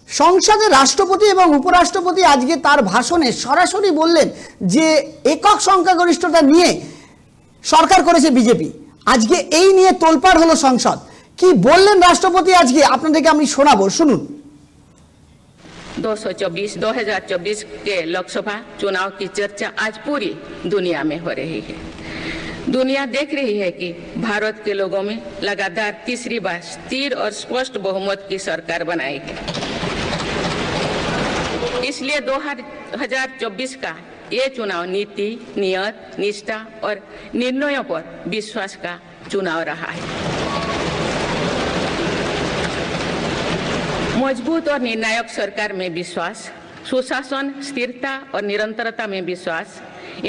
সংসদে রাষ্ট্রপতি এবং উপরাষ্ট্রপতি আজকে তার ভাষণে সরাসরি বললেন যে একক সংখ্যাগরিষ্ঠতা নিয়ে সরকার করেছে বিজেপি। আজকে এই নিয়ে তোলপাড় হলো সংসদ। কি বললেন রাষ্ট্রপতি আজকে আপনাদেরকে আমি শোনাবো, শুনুন। 2024 के लोकसभा चुनाव की चर्चा आज पूरी दुनिया में हो रही है। दुनिया देख रही है कि भारत के लोगों में लगातार तीसरी बार स्थिर और स्पष्ट बहुमत की सरकार बनाई है। इसलिए 2024 का ये चुनाव नीति, नियत, निष्ठा और निर्णयों पर विश्वास का चुनाव रहा है। मजबूत और निर्णायक सरकार में विश्वास, सुशासन, स्थिरता और निरंतरता में विश्वास,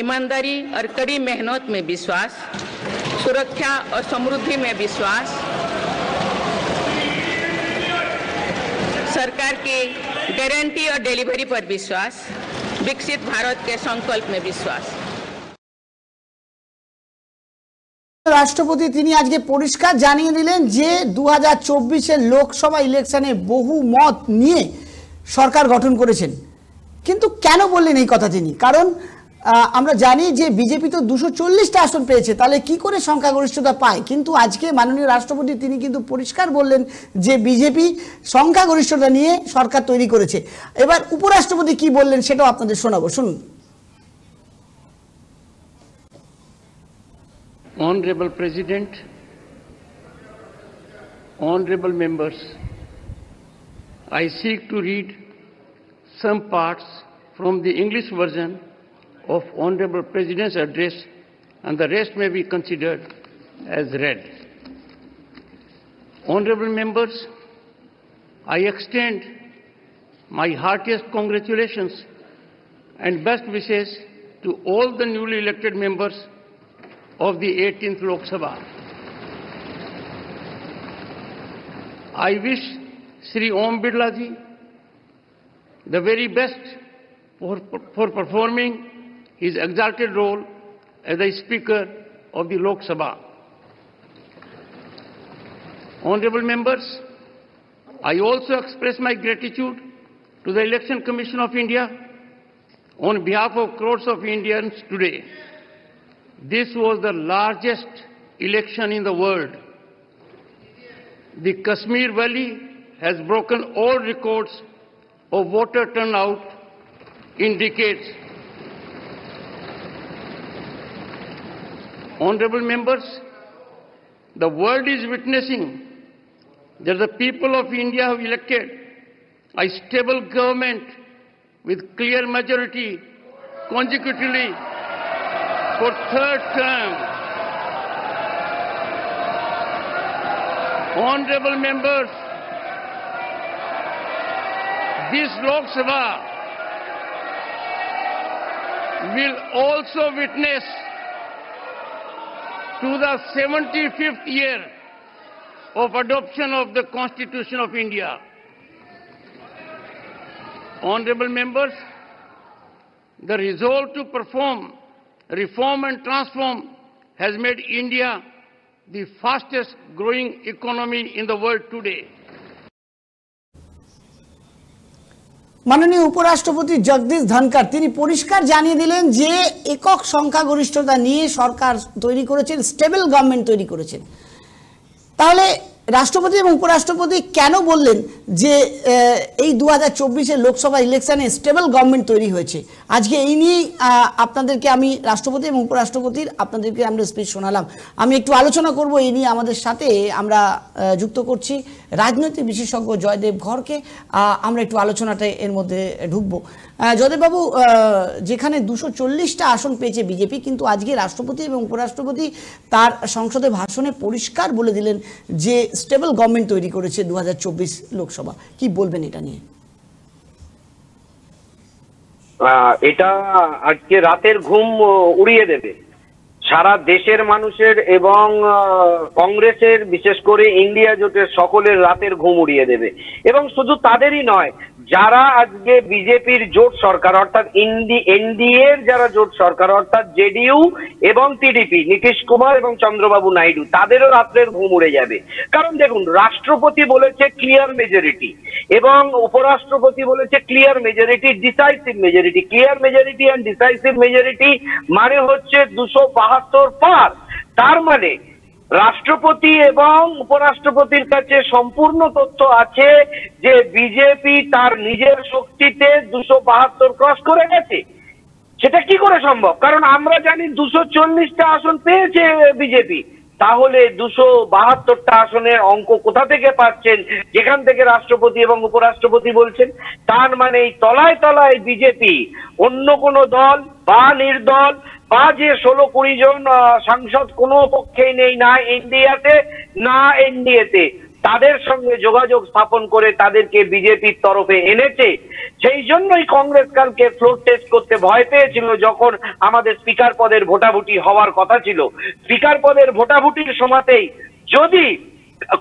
ईमानदारी और कड़ी मेहनत में विश्वास, सुरक्षा और समृद्धि में विश्वास, सरकार की गारंटी और डिलीवरी पर विश्वास, विकसित भारत के संकल्प में विश्वास। রাষ্ট্রপতি তিনি আজকে পরিষ্কার জানিয়ে দিলেন যে 2024-এর লোকসভা ইলেকশনে বহু মত নিয়ে সরকার গঠন করেছেন। কিন্তু কেন বললেন এই কথা তিনি? কারণ আমরা জানি যে বিজেপি তো 240টা আসন পেয়েছে, তাহলে কি করে সংখ্যাগরিষ্ঠতা পায়? কিন্তু আজকে মাননীয় রাষ্ট্রপতি তিনি কিন্তু পরিষ্কার বললেন যে বিজেপি সংখ্যাগরিষ্ঠতা নিয়ে সরকার তৈরি করেছে। এবার উপরাষ্ট্রপতি কি বললেন সেটাও আপনাদের শোনাবো, শুনুন। Honorable President, honorable members, I seek to read some parts from the English version of Honorable President's address, and the rest may be considered as read. Honorable members, I extend my heartiest congratulations and best wishes to all the newly elected members of the 18th Lok Sabha. I wish Sri Om Birla ji the very best for performing his exalted role as the Speaker of the Lok Sabha. Honorable members, I also express my gratitude to the Election Commission of India on behalf of crores of Indians today. This was the largest election in the world. The Kashmir Valley has broken all records of voter turnout in decades. Honorable members, the world is witnessing that the people of India have elected a stable government with clear majority consecutively for third term. Honorable members, this Lok Sabha will also witness to the 75th year of adoption of the Constitution of India. Honorable members, the resolve to perform reform and transform has made India the fastest growing economy in the world today. মাননীয় উপরাষ্ট্রপতি জগদীশ ধনখড় তিনি পরিষ্কার জানিয়ে দিলেন যে একক সংখ্যাগরিষ্ঠতা নিয়ে সরকার তৈরি করেছেন, স্টেবল গভর্নমেন্ট তৈরি করেছেন। তাহলে রাষ্ট্রপতি এবং উপরাষ্ট্রপতি কেন বললেন যে এই 2024-এর লোকসভা ইলেকশনে স্টেবল গভর্নমেন্ট তৈরি হয়েছে? আজকে এই নিয়েই আপনাদেরকে আমি রাষ্ট্রপতি এবং উপরাষ্ট্রপতির আপনাদেরকে আমরা স্পিচ শোনালাম। আমি একটু আলোচনা করব এই নিয়ে। আমাদের সাথে আমরা যুক্ত করছি রাজনৈতিক বিশেষজ্ঞ জয়দেব ঘরকে। আমরা একটু আলোচনাটা এর মধ্যে ঢুকবো। জয়দেববাবু, যেখানে 240টা আসন পেয়েছে বিজেপি, কিন্তু আজকে রাষ্ট্রপতি এবং উপরাষ্ট্রপতি তার সংসদে ভাষণে পরিষ্কার বলে দিলেন যে স্টেবল গভর্নমেন্ট তৈরি করেছে 2024 লোকসভা। কি বলবেন এটা নিয়ে? এটা আজকে রাতের ঘুম উড়িয়ে দেবে সারা দেশের মানুষের এবং কংগ্রেসের, বিশেষ করে ইন্ডিয়া জোটের সকলের রাতের ঘুম উড়িয়ে দেবে। এবং শুধু তাদেরই নয়, যারা আজকে বিজেপির জোট সরকার অর্থাৎ এনডিএর যারা জোট সরকার অর্থাৎ জেডিইউ এবং টিডিপি, নীতিশ কুমার এবং চন্দ্রবাবু নাইডু, তাদেরও রাত্রের ঘুম উড়ে যাবে। কারণ দেখুন, রাষ্ট্রপতি বলেছে ক্লিয়ার মেজরিটি এবং উপরাষ্ট্রপতি বলেছে clear majority, decisive majority. Clear majority and decisive majority মানে হচ্ছে 272 পার। তার মানে রাষ্ট্রপতি এবং উপরাষ্ট্রপতির কাছে সম্পূর্ণ তথ্য আছে যে বিজেপি তার নিজের শক্তিতে 272 ক্রস করে গেছে। সেটা কি করে সম্ভব? কারণ আমরা জানি 240টা আসন পেয়েছে বিজেপি, তাহলে 272টা আসনের অঙ্ক কোথা থেকে পাচ্ছেন যেখান থেকে রাষ্ট্রপতি এবং উপরাষ্ট্রপতি বলছেন? তার মানে এই তলায় তলায় বিজেপি অন্য কোনো দল বা নির্দল বা যে 16-20 জন সাংসদ কোনো পক্ষেই নেই, না ইন্ডিয়াতে না এনডিএতে, তাদের সঙ্গে যোগাযোগ স্থাপন করে তাদেরকে বিজেপির তরফে এনেছে। সেই জন্যই কংগ্রেস কালকে ফ্লোর টেস্ট করতে ভয় পেয়েছিল যখন আমাদের স্পিকার পদের ভোটাভুটি হওয়ার কথা ছিল। স্পিকার পদের ভোটাভুটির সময়তেই যদি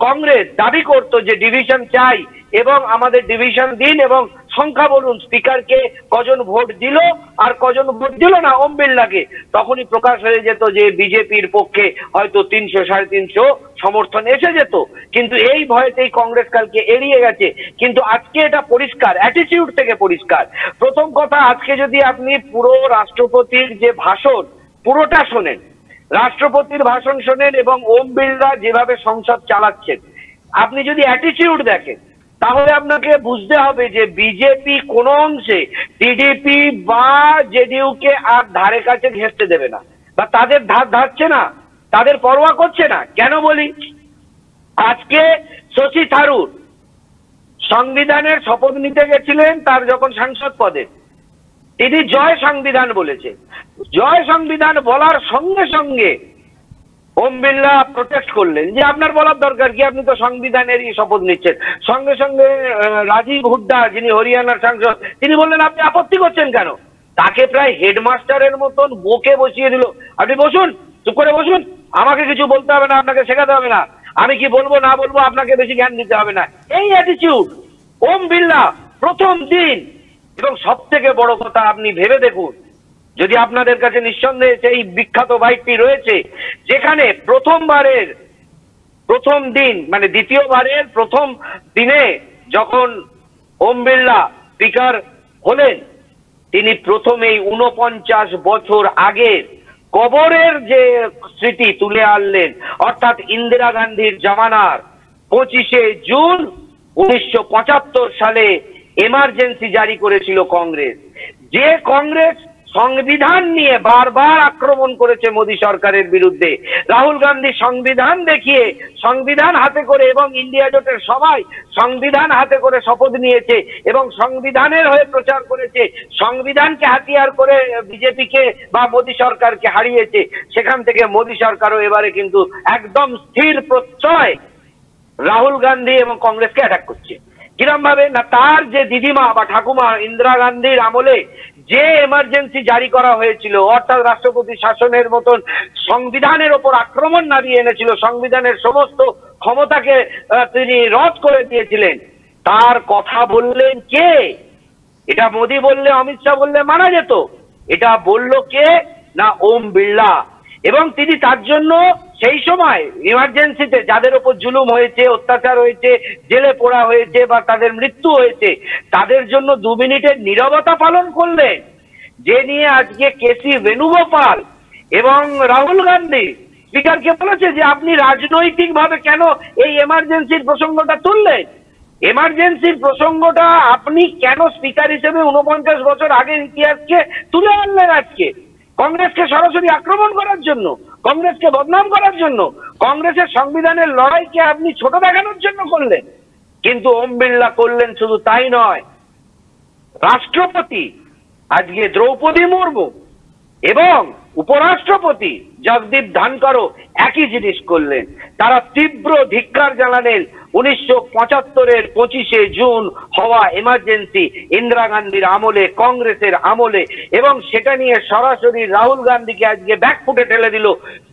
কংগ্রেস দাবি করত যে ডিভিশন চাই এবং আমাদের ডিভিশন দিন এবং সংখ্যা বলুন, স্পিকারকে কজন ভোট দিল আর কজন ভোট দিল না ওম বিড়লাকে, তখনই প্রকাশ হয়ে যেত যে বিজেপির পক্ষে হয়তো 300-350 সমর্থন এসে যেত। কিন্তু এই ভয়তেই কংগ্রেস কালকে এড়িয়ে গেছে। কিন্তু আজকে এটা পরিষ্কার, অ্যাটিটিউড থেকে পরিষ্কার। প্রথম কথা, আজকে যদি আপনি পুরো রাষ্ট্রপতির যে ভাষণ পুরোটা শোনেন, রাষ্ট্রপতির ভাষণ শোনেন এবং ওম বিড়লা যেভাবে সংসদ চালাচ্ছেন, আপনি যদি অ্যাটিটিউড দেখেন, তাহলে আপনাকে বুঝতে হবে যে বিজেপি কোনো অংশে টিডিপি বা জেডিইউ কে আর ধারে কাছে ঘেঁষতে দেবে না, বা তাদের ধারছে না, তাদের পরোয়া করছে না। কেন বলি? আজকে শশী থারুর সংবিধানের শপথ নিতে গেছিলেন, তার যখন সাংসদ পদে তিনি জয় সংবিধান বলেছে। জয় সংবিধান বলার সঙ্গে সঙ্গে ওম বিড়লা প্রোটেস্ট করলেন যে আপনার বলার দরকার কি, আপনি তো সংবিধানেরই শপথ নিচ্ছেন। সঙ্গে সঙ্গে রাজীব হুড্ডা, যিনি হরিয়ানার সাংসদ, তিনি বললেন আপনি আপত্তি করছেন কেন? তাকে প্রায় হেডমাস্টারের মতন বকে বসিয়ে দিল। আপনি বসুন, চুপ করে বসুন, আমাকে কিছু বলতে হবে না, আপনাকে শেখাতে হবে না, আমি কি বলবো না বলবো আপনাকে বেশি জ্ঞান দিতে হবে না। এই অ্যাটিটিউড ওম বিড়লা প্রথম দিন। এবং সব থেকে বড় কথা, আপনি ভেবে দেখুন, যদি আপনাদের কাছে নিঃসন্দেহে সেই বিখ্যাত বাইকটি রয়েছে যেখানে প্রথম দিন মানে দ্বিতীয়বারের প্রথম দিনে যখন ওম বিড়লা স্পিকার হলেন, তিনি প্রথমেই 49 বছর আগের কবরের যে স্মৃতি তুলে আনলেন, অর্থাৎ ইন্দিরা গান্ধীর জামানার 25শে জুন 1975 সালে এমার্জেন্সি জারি করেছিল কংগ্রেস। যে কংগ্রেস সংবিধান নিয়ে বারবার আক্রমণ করেছে মোদী সরকারের বিরুদ্ধে, রাহুল গান্ধী সংবিধান দেখিয়ে সংবিধান হাতে করে এবং ইন্ডিয়া জোটের সবাই সংবিধান হাতে করে শপথ নিয়েছে এবং সংবিধানের হয়ে প্রচার করেছে, সংবিধানকে হাতিয়ার করে বিজেপিকে বা মোদী সরকারকে হারিয়েছে। সেখান থেকে মোদী সরকারও এবারে কিন্তু একদম স্থির প্রত্যয় রাহুল গান্ধী এবং কংগ্রেসকে অ্যাটাক করছে। কিরম ভাবে না, তার যে দিদিমা বা ঠাকুমা ইন্দিরা গান্ধীর আমলে যে এমার্জেন্সি জারি করা হয়েছিল, অর্থাৎ রাষ্ট্রপতি শাসনের মতন সংবিধানের ওপর আক্রমণ নামিয়ে এনেছিল, সংবিধানের সমস্ত ক্ষমতাকে তিনি রদ করে দিয়েছিলেন, তার কথা বললেন কে? এটা মোদী বললে, অমিত শাহ বললে মানা যেত। এটা বলল কে? না ওম বিড়লা। এবং তিনি তার জন্য সেই সময় ইমার্জেন্সিতে যাদের ওপর জুলুম হয়েছে, অত্যাচার হয়েছে, জেলে পোড়া হয়েছে বা তাদের মৃত্যু হয়েছে, তাদের জন্য 2 মিনিটের নীরবতা পালন করলেন। যে নিয়ে আজকে কেসি বেণুগোপাল এবং রাহুল গান্ধী স্পিকারকে বলেছে যে আপনি রাজনৈতিকভাবে কেন এই এমার্জেন্সির প্রসঙ্গটা তুললেন? এমার্জেন্সির প্রসঙ্গটা আপনি কেন স্পিকার হিসেবে 49 বছর আগের ইতিহাসকে তুলে আনলেন আজকে? কংগ্রেসকে সরাসরি আক্রমণ করার জন্য, কংগ্রেসকে বদনাম করার জন্য, কংগ্রেসের সংবিধানের লড়াইকে আপনি ছোট দেখানোর জন্য করলেন। কিন্তু ওম বিড়লা করলেন শুধু তাই নয়, রাষ্ট্রপতি আজকে দ্রৌপদী মুর্মু এবং উপরাষ্ট্রপতি জগদীপ ধনকরও একই জিনিস করলেন। তারা তীব্র ধিক্কার জানালেন 1975-এর 25শে জুন হওয়া এমার্জেন্সি ইন্দিরা গান্ধীর আমলে, কংগ্রেসের আমলে, এবং সেটা নিয়ে সরাসরি রাহুল গান্ধীকে আজকে ব্যাকফুটে ঠেলে দিল,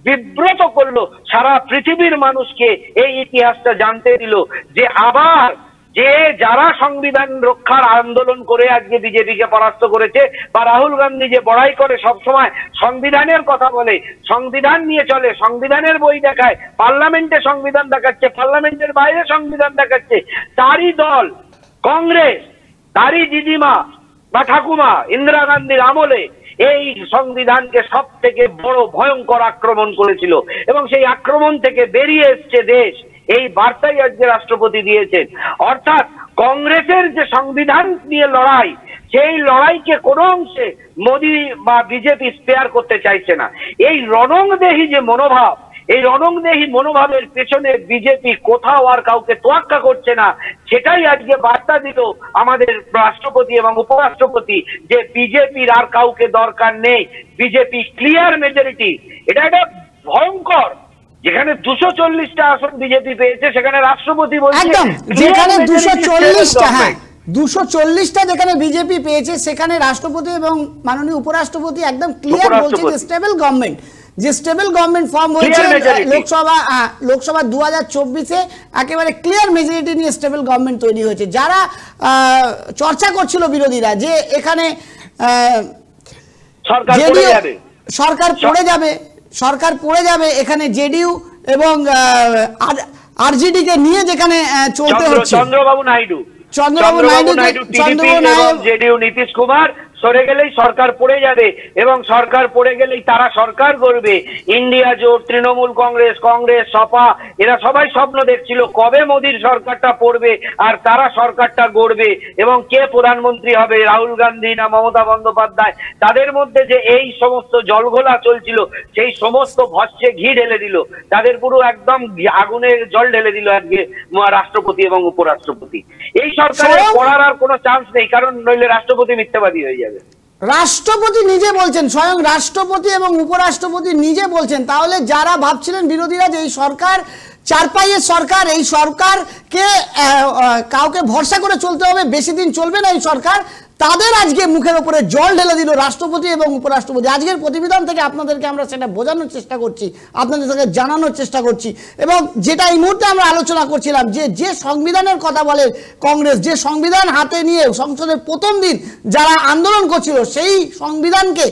বিব্রত করলো, সারা পৃথিবীর মানুষকে এই ইতিহাসটা জানতে দিল যে আবার যে যারা সংবিধান রক্ষার আন্দোলন করে আজকে বিজেপিকে পরাস্ত করেছে, বা রাহুল গান্ধী যে বড়াই করে সবসময় সংবিধানের কথা বলে, সংবিধান নিয়ে চলে, সংবিধানের বই দেখায়, পার্লামেন্টে সংবিধান দেখাচ্ছে, পার্লামেন্টের বাইরে সংবিধান দেখাচ্ছে, তারই দল কংগ্রেস, তারই দিদিমা বা ঠাকুমা ইন্দিরা গান্ধীর আমলে এই সংবিধানকে সব থেকে বড় ভয়ঙ্কর আক্রমণ করেছিল, এবং সেই আক্রমণ থেকে বেরিয়ে এসছে দেশ। এই বার্তাই আজকে রাষ্ট্রপতি দিয়েছেন। অর্থাৎ কংগ্রেসের যে সংবিধান নিয়ে লড়াই, সেই লড়াইকে কোনো অংশে মোদী বা বিজেপি স্পেয়ার করতে চাইছে না। এই রণংদেহী যে মনোভাব, এই রণংদেহী মনোভাবের পেছনে বিজেপি কোথাও আর কাউকে তোয়াক্কা করছে না। সেটাই আজকে বার্তা দিল আমাদের রাষ্ট্রপতি এবং উপরাষ্ট্রপতি, যে বিজেপির আর কাউকে দরকার নেই, বিজেপি ক্লিয়ার মেজরিটি। এটা একটা ভয়ঙ্কর, যেখানে 240টা আসন বিজেপি পেয়েছে, সেখানে রাষ্ট্রপতি বলছে একদম, যেখানে 240টা, হ্যাঁ 240টা যেখানে বিজেপি পেয়েছে, সেখানে রাষ্ট্রপতি এবং মাননীয় উপরাষ্ট্রপতি একদম ক্লিয়ার বলছে যে স্টেবল গভর্নমেন্ট, যে স্টেবল গভর্নমেন্ট ফর্ম হয়েছে লোকসভা 2024-এ একেবারে ক্লিয়ার মেজরিটি নিয়ে স্টেবল গভর্নমেন্ট তৈরি হয়েছে। যারা চর্চা করছিল বিরোধীরা যে এখানে সরকার পড়ে যাবে, এখানে জেডিইউ এবং আরজেডি কে নিয়ে যেখানে চলতে হচ্ছে, চন্দ্রবাবু নাইডু, টিডিপি এবং জেডিইউ নীতিশ কুমার সরে গেলেই সরকার পড়ে যাবে, এবং সরকার পড়ে গেলেই তারা সরকার করবে। ইন্ডিয়া জোট, তৃণমূল কংগ্রেস, সপা, এরা সবাই স্বপ্ন দেখছিল কবে মোদীর সরকারটা পড়বে আর তারা সরকারটা গড়বে, এবং কে প্রধানমন্ত্রী হবে, রাহুল গান্ধী না মমতা বন্দ্যোপাধ্যায়। তাদের মধ্যে যে এই সমস্ত জলঘোলা চলছিল, সেই সমস্ত ভস্যে ঘি ঢেলে দিল, তাদের পুরো একদম আগুনের জল ঢেলে দিল আজকে রাষ্ট্রপতি এবং উপরাষ্ট্রপতি। এই সরকারের পড়ার আর কোনো চান্স নেই, কারণ নইলে রাষ্ট্রপতি মিথ্যাবাদী হয়ে যাবে। রাষ্ট্রপতি নিজে বলছেন, স্বয়ং রাষ্ট্রপতি এবং উপরাষ্ট্রপতি নিজে বলছেন। তাহলে যারা ভাবছিলেন বিরোধীরা যে এই সরকার চারপাইয়ের সরকার, এই সরকারকে কাউকে ভরসা করে চলতে হবে, বেশি দিন চলবে না এই সরকার, তাদের আজকে মুখের উপরে জল ঢেলে দিল রাষ্ট্রপতি এবং উপরাষ্ট্রপতি। আজকের প্রতিবেদন থেকে আপনাদেরকে আমরা সেটা বোঝানোর চেষ্টা করছি, আপনাদের থেকে জানানোর চেষ্টা করছি, এবং যেটা এই মুহূর্তে আমরা আলোচনা করছিলাম যে সংবিধানের কথা বলে কংগ্রেস, যে সংবিধান হাতে নিয়ে সংসদের প্রথম দিন যারা আন্দোলন করছিল, সেই সংবিধানকে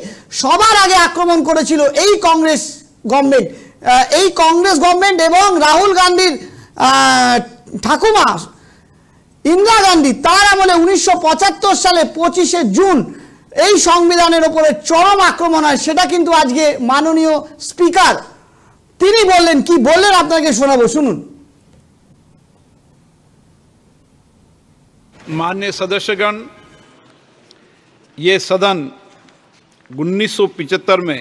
সবার আগে আক্রমণ করেছিল এই কংগ্রেস গভর্নমেন্ট, এবং রাহুল গান্ধীর ঠাকুমা ইন্দিরা গান্ধী, তার আমলে 1975 সালে 25শে জুন এই সংবিধানের উপরে চরম আক্রমণ হয়। সেটা কিন্তু আজকে মাননীয় স্পিকার তিনি বললেন, কি বললেন আপনাকে শোনাবো, শুনুন। माननीय सदस्यगण, ये सदन 1975 में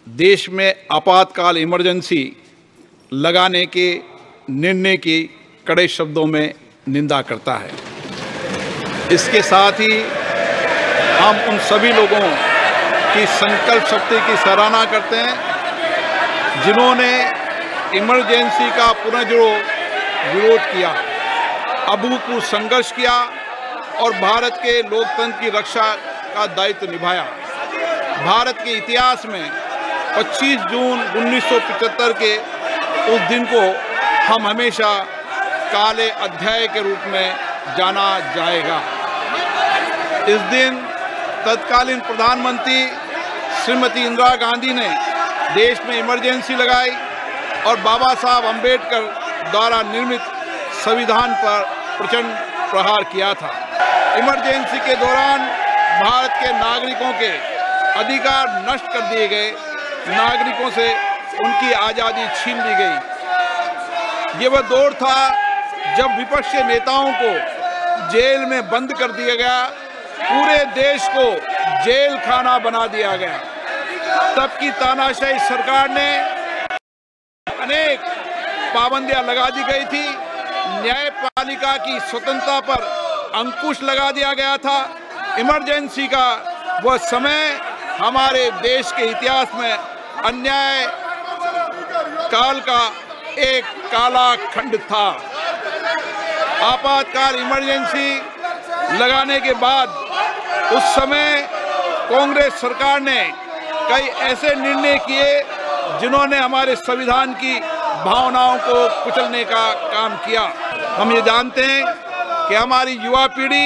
देश में आपातकाल इमरजेंसी लगाने के निर्णय की कड़े शब्दों में निंदा करता है। इसके साथ ही हम उन सभी लोगों की संकल्प शक्ति की सराहना करते हैं जिन्होंने इमरजेंसी का पुनर्विरोध किया, अभूतपूर्व संघर्ष किया और भारत के लोकतंत्र की रक्षा का दायित्व निभाया। भारत के इतिहास में 25 जून 1975 के उस दिन को हम हमेशा काले अध्याय के रूप में जाना जाएगा। इस दिन तत्कालीन प्रधानमंत्री श्रीमती इंदिरा गांधी ने देश में इमरजेंसी लगाई और बाबा साहब अम्बेडकर द्वारा निर्मित संविधान पर प्रचंड प्रहार किया था। इमरजेंसी के दौरान भारत के नागरिकों के अधिकार नष्ट कर दिए गए, नागरिकों से उनकी आज़ादी छीन ली गई। ये वह दौर था जब विपक्ष के नेताओं को जेल में बंद कर दिया गया, पूरे देश को जेल खाना बना दिया गया। तब की तानाशाही सरकार ने अनेक पाबंदियां लगा दी गई थी, न्यायपालिका की स्वतंत्रता पर अंकुश लगा दिया गया था। इमरजेंसी का वह समय हमारे देश के इतिहास में अन्याय काल का एक काला खंड था। आपातकाल इमरजेंसी लगाने के बाद उस समय कांग्रेस सरकार ने कई ऐसे निर्णय किए जिन्होंने हमारे संविधान की भावनाओं को कुचलने का काम किया। हम ये जानते हैं कि हमारी युवा पीढ़ी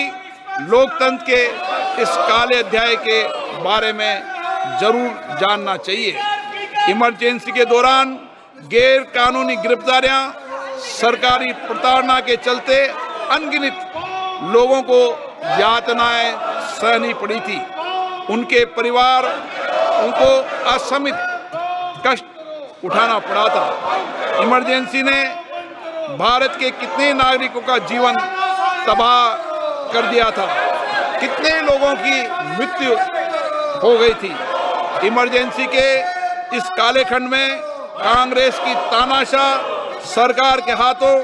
लोकतंत्र के इस काले अध्याय के बारे में जरूर जानना चाहिए। इमरजेंसी के दौरान गैर कानूनी गिरफ्तारियां, सरकारी प्रताड़ना के चलते अनगिनत लोगों को यातनाएं सहनी पड़ी थी। उनके परिवार उनको असमित कष्ट उठाना पड़ा था। इमरजेंसी ने भारत के कितने नागरिकों का जीवन तबाह कर दिया था, कितने लोगों की मृत्यु हो गई थी। इमरजेंसी के इस काले खंड में कांग्रेस की तानाशाह सरकार के हाथों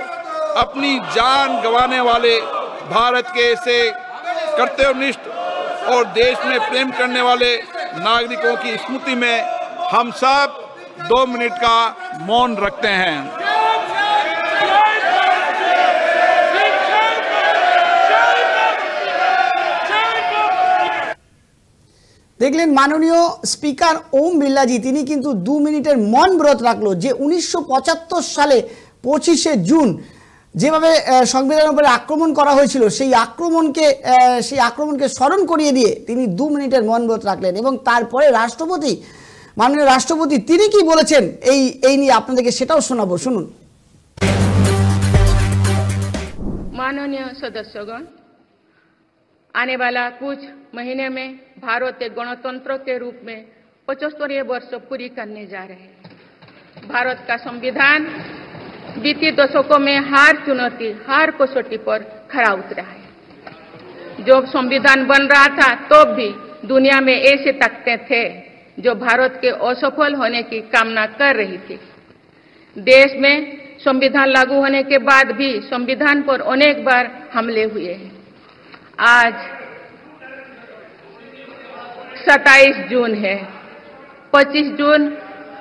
अपनी जान गंवाने वाले भारत के ऐसे कर्तव्यनिष्ठ और देश में प्रेम करने वाले नागरिकों की स्मृति में हम सब 2 मिनट का मौन रखते हैं। দেখলেন মাননীয় স্পিকার ওম বিড়লাজি, তিনি কিন্তু 2 মিনিটের মৌন ব্রত রাখলো যে 1975 সালে 25শে জুন যেভাবে সংবিধানের উপরে আক্রমণ করা হয়েছিল সেই আক্রমণকে স্মরণ করিয়ে দিয়ে তিনি 2 মিনিটের মৌন ব্রত রাখলেন। এবং তারপরে মাননীয় রাষ্ট্রপতি তিনি কি বলেছেন এই নিয়ে আপনাদেরকে সেটাও শোনাবো, শুনুন। माननीय सदस्यगण, आने वाला कुछ महीने में भारत एक गणतंत्र के रूप में 75वें वर्ष पूरी करने जा रहे हैं। भारत का संविधान बीते दशकों में हर कसौटी पर खरा उतरा है। जब संविधान बन रहा था तो भी दुनिया में ऐसे ताकतें थे जो भारत के असफल होने की कामना कर रही थी। देश में संविधान लागू होने के बाद भी संविधान पर अनेक बार हमले हुए हैं। आज 27 जून है। 25 जून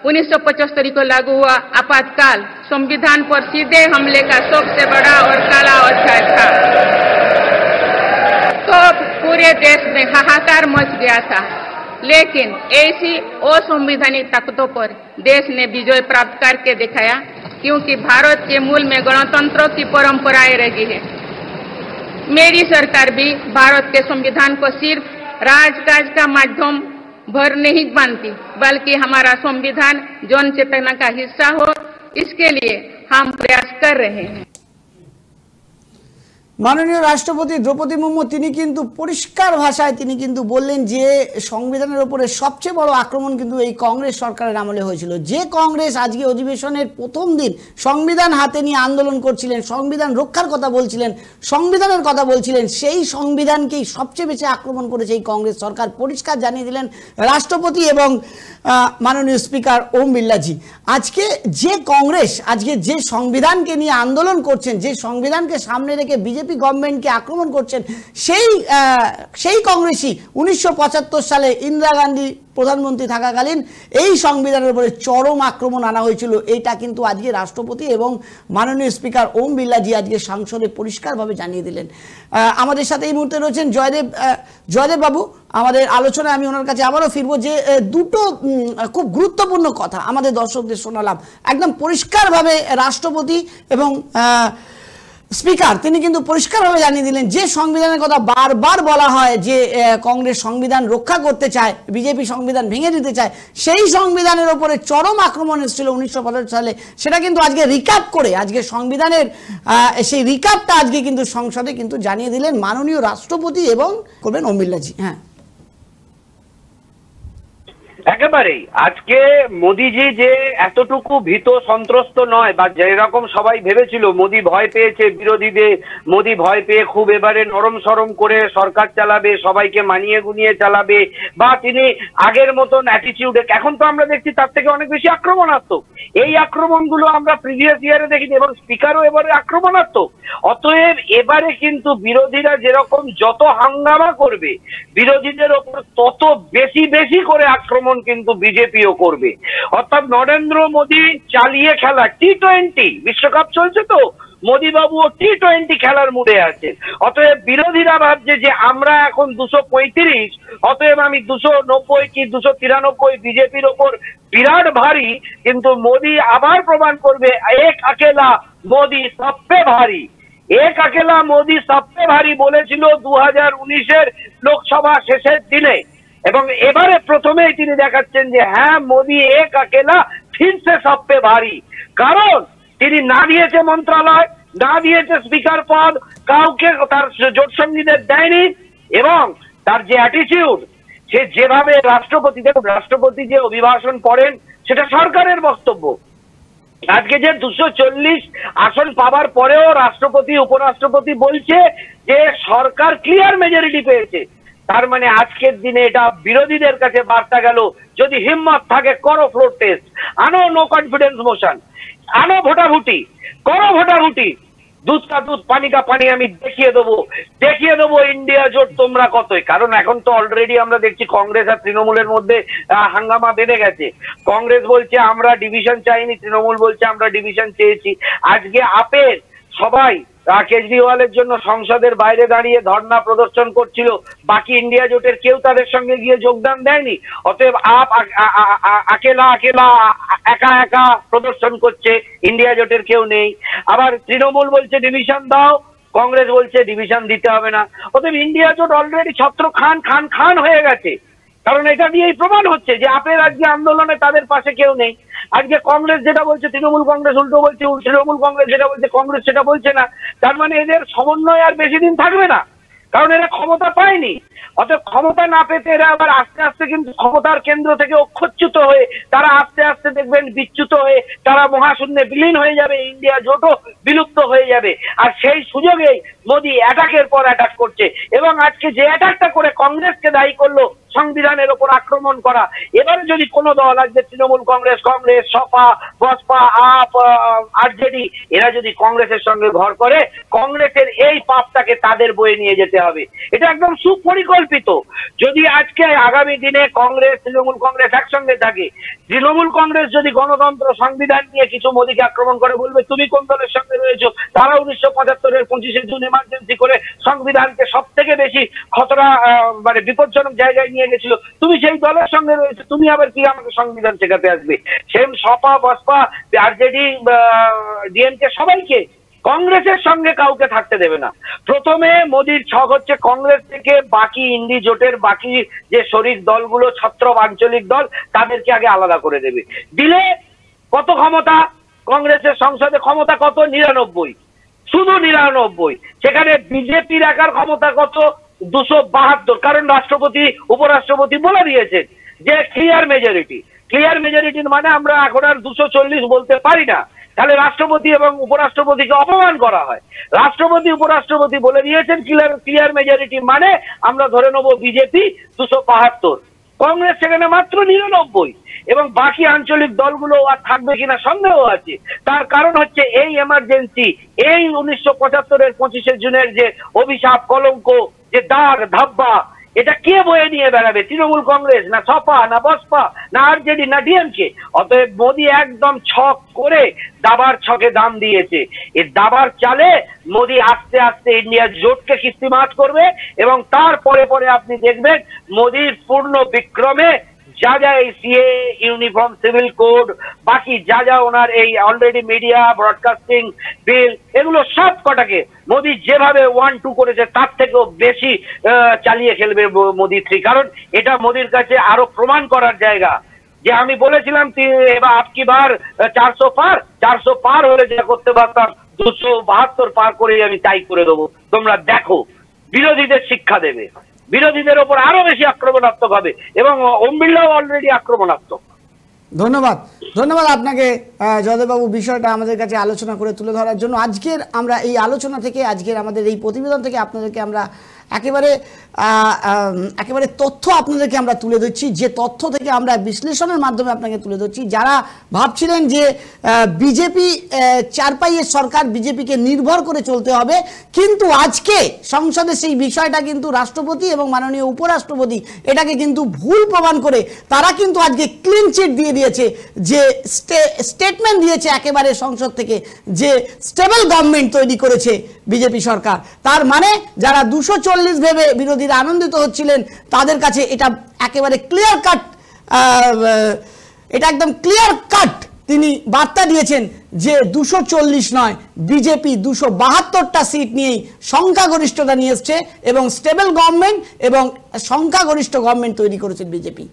1975 को लागू हुआ आपातकाल संविधान पर सीधे हमले का सबसे बड़ा और काला अध्याय था। तो पूरे देश में हाहाकार मच गया था, लेकिन ऐसी असंवैधानिक ताकतों पर देश ने विजय प्राप्त करके दिखाया, क्योंकि भारत के मूल में गणतंत्र की परंपराएं रही है। मेरी सरकार भी भारत के संविधान को सिर्फ राजकाज का माध्यम भर नहीं मानती, बल्कि हमारा संविधान जन चेतना का हिस्सा हो, इसके लिए हम प्रयास कर रहे हैं। মাননীয় রাষ্ট্রপতি দ্রৌপদী মুর্মু তিনি কিন্তু পরিষ্কার ভাষায় তিনি কিন্তু বললেন যে সংবিধানের উপরে সবচেয়ে বড় আক্রমণ কিন্তু এই কংগ্রেস সরকারের আমলে হয়েছিল। যে কংগ্রেস আজকে অধিবেশনের প্রথম দিন সংবিধান হাতে নিয়ে আন্দোলন করছিলেন, সংবিধান রক্ষার কথা বলছিলেন, সংবিধানের কথা বলছিলেন, সেই সংবিধানকেই সবচেয়ে বেশি আক্রমণ করেছে এই কংগ্রেস সরকার, পরিষ্কার জানিয়ে দিলেন রাষ্ট্রপতি এবং মাননীয় স্পিকার ওম বিড়লাজি। আজকে যে কংগ্রেস আজকে যে সংবিধানকে নিয়ে আন্দোলন করছেন, যে সংবিধানকে সামনে রেখে বিজেপি গভর্নমেন্টকে আক্রমণ করছেন, সেই কংগ্রেসই 1975 সালে ইন্দিরা গান্ধী প্রধানমন্ত্রী থাকাকালীন এই সংবিধানের উপরে চরম আক্রমণ আনা হয়েছিল। এইটা কিন্তু আজকে রাষ্ট্রপতি এবং মাননীয় স্পিকার ওম বিড়লাজি আজকে সংসদে পরিষ্কারভাবে জানিয়ে দিলেন। আমাদের সাথে এই মুহূর্তে রয়েছেন জয়দেব বাবু। আমাদের আলোচনায় আমি ওনার কাছে আবারও ফিরবো যে দুটো খুব গুরুত্বপূর্ণ কথা আমাদের দর্শকদের শোনালাম। একদম পরিষ্কারভাবে রাষ্ট্রপতি এবং স্পিকার তিনি কিন্তু পরিষ্কারভাবে জানিয়ে দিলেন যে সংবিধানের কথা বারবার বলা হয় যে কংগ্রেস সংবিধান রক্ষা করতে চায়, বিজেপি সংবিধান ভেঙে দিতে চায়, সেই সংবিধানের ওপরে চরম আক্রমণ এসেছিল 1975 সালে। সেটা কিন্তু আজকে রিক্যাপ করে আজকে সংবিধানের সেই রিক্যাপটা আজকে কিন্তু সংসদে কিন্তু জানিয়ে দিলেন মাননীয় রাষ্ট্রপতি এবং করবেন ওম বিড়লাজি। হ্যাঁ, একেবারেই আজকে মোদিজি যে এতটুকু ভীত সন্ত্রস্ত নয়, বা যেরকম সবাই ভেবেছিল মোদি ভয় পেয়েছে বিরোধীদের, মোদি ভয় পেয়ে খুব এবারে নরম সরম করে সরকার চালাবে, সবাইকে মানিয়ে গুনিয়ে চালাবে, বা তিনি আগের মতন অ্যাটিটিউডে, এখন তো আমরা দেখছি তার থেকে অনেক বেশি আক্রমণাত্মক। এই আক্রমণগুলো আমরা প্রিভিয়াস ইয়ারে দেখিনি এবং স্পিকারও এবারে আক্রমণাত্মক। অতএব এবারে কিন্তু বিরোধীরা যেরকম যত হাঙ্গামা করবে, বিরোধীদের ওপর তত বেশি বেশি করে আক্রমণ কিন্তু বিজেপিও করবে। অর্থাৎ নরেন্দ্র মোদী চালিয়ে খেলা T20 বিশ্বকাপ চলছে, তো মোদী বাবু T20 খেলার মুডে আছে। অতএব বিরোধীরা ভাবছে যে আমরা এখন 235, অতএব আমি 290 কি 293 বিজেপির ওপর বিরাট ভারী, কিন্তু মোদী আবার প্রমাণ করবে এক अकेला মোদী সব পে ভারী। এক अकेला মোদি সবচেয়ে ভারী বলেছিল 2019-এর লোকসভা শেষের দিনে, এবং এবারে প্রথমেই তিনি দেখাচ্ছেন যে হ্যাঁ মোদি এক अकेला फिर से सब पे भारी। কারণ তিনি না দিয়েছে মন্ত্রণালয়, না দিয়েছে স্পিকার পদ, কাউকে তার জোট সঙ্গীদের দেয়নি, এবং তার যে অ্যাটিটিউড, সে যেভাবে রাষ্ট্রপতি যে অভিভাষণ পড়েন সেটা সরকারের বক্তব্য। আজকে যে 240 আসন পাবার পরেও রাষ্ট্রপতি উপরাষ্ট্রপতি বলছে যে সরকার ক্লিয়ার মেজরিটি পেয়েছে, তার মানে আজকের দিনে এটা বিরোধীদের কাছে বার্তা গেল, যদি হিম্মত থাকে করো ফ্লোর টেস্ট, আনো নো কনফিডেন্স মোশন, আনো ভোটাভুটি, করো ভোটাভুটি, দুধ কা দুধ পানি কা পানি, আমি দেখিয়ে দেবো ইন্ডিয়া জোট তোমরা কতই। কারণ এখন তো অলরেডি আমরা দেখছি কংগ্রেস আর তৃণমূলের মধ্যে হাঙ্গামা বেড়ে গেছে। কংগ্রেস বলছে আমরা ডিভিশন চাইনি, তৃণমূল বলছে আমরা ডিভিশন চেয়েছি। আজকে আপের সবাই কেজরিওয়ালের জন্য সংসদের বাইরে দাঁড়িয়ে ধর্ণা প্রদর্শন করছিল, বাকি ইন্ডিয়া জোটের কেউ তাদের সঙ্গে গিয়ে যোগদান দেয়নি। অতএব আপ একা একা প্রদর্শন করছে, ইন্ডিয়া জোটের কেউ নেই। আবার তৃণমূল বলছে ডিভিশন দাও, কংগ্রেস বলছে ডিভিশন দিতে হবে না। অতএব ইন্ডিয়া জোট অলরেডি ছত্র খান হয়ে গেছে। কারণ এটা দিয়েই প্রমাণ হচ্ছে যে আপের আজকে আন্দোলনে তাদের পাশে কেউ নেই। আজকে কংগ্রেস যেটা বলছে তৃণমূল কংগ্রেস উল্টো বলছে, তৃণমূল কংগ্রেস যেটা বলছে কংগ্রেস সেটা বলছে না। তার মানে এদের সমন্বয় আর বেশি দিন থাকবে না, কারণ এরা ক্ষমতা পায়নি। অতএব ক্ষমতা না পেতে এরা আবার আস্তে আস্তে কিন্তু ক্ষমতার কেন্দ্র থেকে অক্ষচ্যুত হয়ে তারা আস্তে আস্তে দেখবেন বিচ্যুত হয়ে তারা মহাশূন্যে বিলীন হয়ে যাবে, ইন্ডিয়া জোটও বিলুপ্ত হয়ে যাবে। আর সেই সুযোগেই মোদি অ্যাটাকের পর অ্যাটাক করছে, এবং আজকে যে অ্যাটাকটা করে কংগ্রেসকে দায়ী করলো সংবিধানের ওপর আক্রমণ করা। এবারে যদি কোনো দল, আজকে তৃণমূল কংগ্রেস, সপা, বসপা, আপ, আরজেডি, এরা যদি কংগ্রেসের সঙ্গে ঘর করে, কংগ্রেসের এই পাপটাকে তাদের বয়ে নিয়ে যেতে হবে। এটা একদম সুপরিকল্পিত। যদি আজকে আগামী দিনে কংগ্রেস তৃণমূল কংগ্রেস একসঙ্গে থাকে, তৃণমূল কংগ্রেস যদি গণতন্ত্র সংবিধান নিয়ে কিছু মোদীকে আক্রমণ করে, বলবে তুমি কোন দলের সঙ্গে রয়েছো, তারা 1975-এর 25শে জুন এমার্জেন্সি করে সংবিধানকে সব থেকে বেশি খতরা মানে বিপজ্জনক জায়গায় নিয়ে গেছিল, তুমি সেই দলের সঙ্গে রয়েছে, তুমি আবার কি আমাকে সংবিধান শেখাতে আসবে? সেম সপা, বসপা, আরজেডি, ডিএমকে সবাইকে কংগ্রেসের সঙ্গে কাউকে থাকতে দেবে না। প্রথমে মোদির ছক হচ্ছে কংগ্রেস থেকে বাকি ইন্ডি জোটের বাকি যে শরিক দলগুলো, ছত্র আঞ্চলিক দল, তাদেরকে আগে আলাদা করে দেবে। দিলে কত ক্ষমতা? কংগ্রেসের সংসদে ক্ষমতা কত? 99, শুধু 99। সেখানে বিজেপির একার ক্ষমতা কত? 272। কারণ রাষ্ট্রপতি উপরাষ্ট্রপতি বলে দিয়েছেন যে ক্লিয়ার মেজরিটির মানে আমরা এখন আর 240 বলতে পারি না, তাহলে রাষ্ট্রপতি এবং উপরাষ্ট্রপতিকে অপমান করা হয়। রাষ্ট্রপতি উপরাষ্ট্রপতি বলে দিয়েছেন ক্লিয়ার মেজরিটি মানে আমরা ধরে নেব বিজেপি 272, কংগ্রেস সেখানে মাত্র 99, এবং বাকি আঞ্চলিক দলগুলো আর থাকবে কিনা সন্দেহ আছে। তার কারণ হচ্ছে এই এমার্জেন্সি, এই 1975-এর 25শে জুনের যে অভিশাপ, কলঙ্ক, যে দাগ ধাব্বা, এটা কে বয়ে নিয়ে বেড়াবে? তৃণমূল কংগ্রেস না, সপা না, বসপা না, আরজেডি না, ডিএমকে? অতএব মোদি একদম ছক করে দাবার ছকে দাম দিয়েছে। এই দাবার চালে মোদি আস্তে আস্তে ইন্ডিয়া জোটকে কিস্তিমাত করবে, এবং তারপরে আপনি দেখবেন মোদির পূর্ণ বিক্রমে যা যা এই সিএ, ইউনিফর্ম সিভিল কোড, বাকি যা ওনার এই অলরেডি মিডিয়া ব্রডকাস্টিং বিল, এগুলো সব কটাকে মোদি যেভাবে 1-2 করেছে তার থেকেও বেশি চালিয়ে খেলবে মোদি 3। কারণ এটা মোদির কাছে আরো প্রমাণ করার জায়গা যে আমি বলেছিলাম এবার আপকি বার 400 পার হলে যা করতে পারতাম 272 পার করে আমি তাই করে দেবো। তোমরা দেখো, বিরোধীদের শিক্ষা দেবে, বিরোধীদের ওপর আরো বেশি আক্রমণাত্মক হবে, এবং ওম বিড়লাও অলরেডি আক্রমণাত্মক। ধন্যবাদ আপনাকে জয়দেববাবু, বিষয়টা আমাদের কাছে আলোচনা করে তুলে ধরার জন্য। আজকের আমরা এই আলোচনা থেকে, আজকের আমাদের এই প্রতিবেদন থেকে আপনাদেরকে আমরা একেবারে তথ্য আপনাদেরকে আমরা তুলে ধরছি, যে তথ্য থেকে আমরা বিশ্লেষণের মাধ্যমে আপনাকে তুলে ধরছি। যারা ভাবছিলেন যে বিজেপি চারপাইয়ের সরকার, বিজেপিকে নির্ভর করে চলতে হবে, কিন্তু আজকে সংসদে সেই বিষয়টা কিন্তু রাষ্ট্রপতি এবং মাননীয় উপরাষ্ট্রপতি এটাকে কিন্তু ভুল প্রমাণ করে তারা কিন্তু আজকে ক্লিন চিট দিয়ে দিয়েছে, যে স্টেটমেন্ট দিয়েছে একেবারে সংসদ থেকে যে স্টেবল গভর্নমেন্ট তৈরি করেছে বিজেপি সরকার। তার মানে যারা 240 ভেবে বিরোধীরা আনন্দিত হচ্ছিলেন তাদের কাছে এটা একেবারে ক্লিয়ার কাট, এটা একদম ক্লিয়ার কাট তিনি বার্তা দিয়েছেন যে 240 নয়, বিজেপি 272টা সিট নিয়েই সংখ্যাগরিষ্ঠতা নিয়ে এসছে এবং স্টেবল গভর্নমেন্ট এবং সংখ্যাগরিষ্ঠ গভর্নমেন্ট তৈরি করেছেন বিজেপি।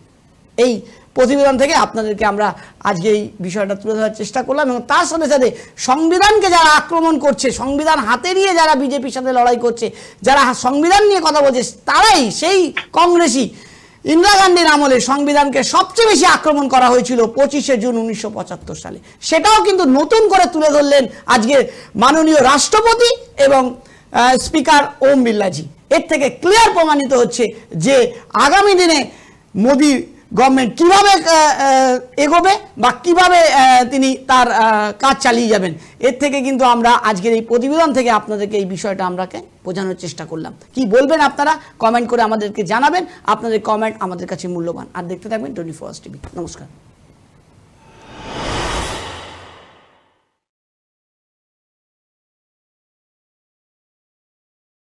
এই প্রতিবেদন থেকে আপনাদেরকে আমরা আজকে এই বিষয়টা তুলে ধরার চেষ্টা করলাম এবং তার সাথে সাথে সংবিধানকে যারা আক্রমণ করছে, সংবিধান হাতে নিয়ে যারা বিজেপির সাথে লড়াই করছে, যারা সংবিধান নিয়ে কথা বলছে, তারাই সেই কংগ্রেসই ইন্দিরা গান্ধীর আমলে সংবিধানকে সবচেয়ে বেশি আক্রমণ করা হয়েছিল 25শে জুন 1975 সালে। সেটাও কিন্তু নতুন করে তুলে ধরলেন আজকে মাননীয় রাষ্ট্রপতি এবং স্পিকার ওম বিড়লাজি। এর থেকে ক্লিয়ার প্রমাণিত হচ্ছে যে আগামী দিনে মোদি গভর্নমেন্ট কিভাবে এগোবে বা কিভাবে তিনি তার কাজ চালিয়ে যাবেন। এর থেকে কিন্তু আমরা আজকের এই প্রতিবেদন থেকে আপনাদেরকে এই বিষয়টা আমরাকে বোঝানোর চেষ্টা করলাম। কি বলবেন আপনারা কমেন্ট করে আমাদেরকে জানাবেন। আপনাদের কমেন্ট আমাদের কাছে মূল্যবান। আর দেখতে থাকবেন 24 আওয়ার্স টিভি। নমস্কার।